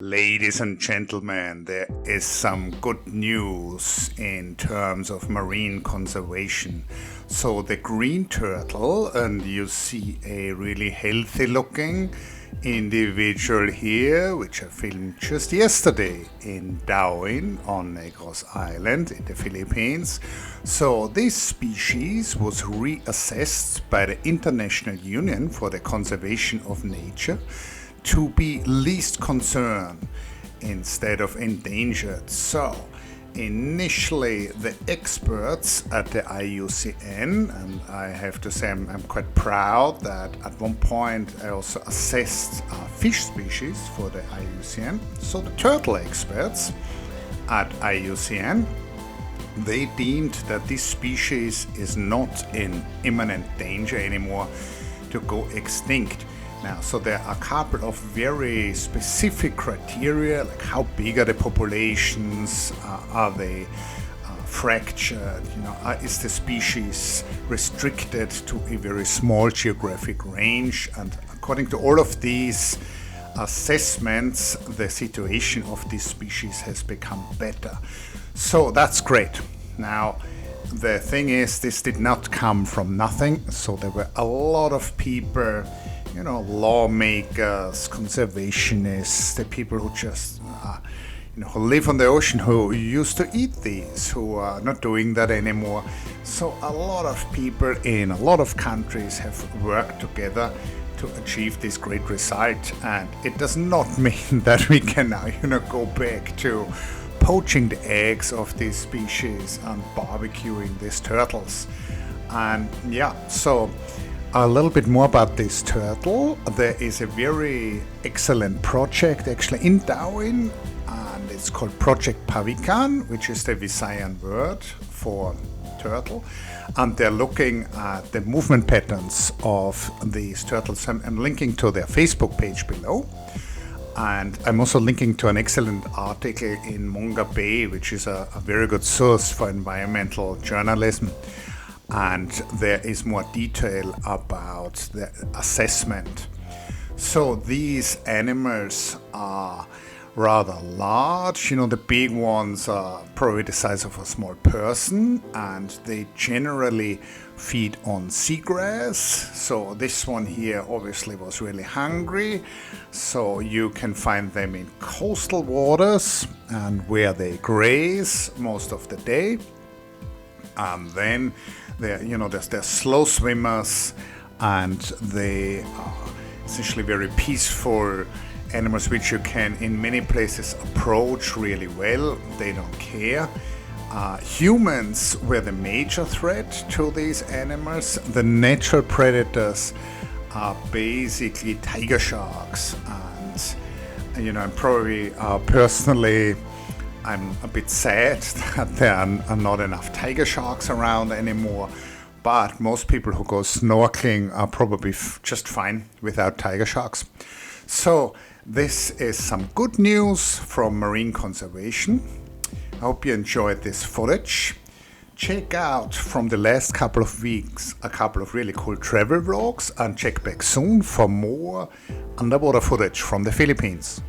Ladies and gentlemen, there is some good news in terms of marine conservation. So the green turtle, and you see a really healthy looking individual here, which I filmed just yesterday in Dauin on Negros Island in the Philippines. So this species was reassessed by the International Union for the Conservation of Nature to be least concern instead of endangered. So initially the experts at the IUCN, and I have to say I'm quite proud that at one point I also assessed fish species for the IUCN. So the turtle experts at IUCN, they deemed that this species is not in imminent danger anymore to go extinct. Now, so there are a couple of very specific criteria, like how big are the populations, are they fractured, is the species restricted to a very small geographic range, and according to all of these assessments, the situation of this species has become better. So that's great. Now, the thing is, this did not come from nothing, so there were a lot of people, lawmakers, conservationists, the people who just, who live on the ocean, who used to eat these, who are not doing that anymore. So a lot of people in a lot of countries have worked together to achieve this great result. And it does not mean that we can now, go back to poaching the eggs of these species and barbecuing these turtles. And so a little bit more about this turtle. There is a very excellent project actually in Dauin, and it's called Project Pavikan, which is the Visayan word for turtle. And they're looking at the movement patterns of these turtles. I'm linking to their Facebook page below. And I'm also linking to an excellent article in Monga Bay, which is a very good source for environmental journalism. And there is more detail about the assessment. So these animals are rather large. The big ones are probably the size of a small person, and they generally feed on seagrass. So this one here obviously was really hungry. So you can find them in coastal waters and where they graze most of the day. And then they're slow swimmers, and they are essentially very peaceful animals which you can in many places approach really well. They don't care. Humans were the major threat to these animals. The natural predators are basically tiger sharks, and I'm probably personally I'm a bit sad that there are not enough tiger sharks around anymore, but most people who go snorkeling are probably just fine without tiger sharks. So this is some good news from marine conservation. I hope you enjoyed this footage. Check out from the last couple of weeks a couple of really cool travel vlogs, and check back soon for more underwater footage from the Philippines.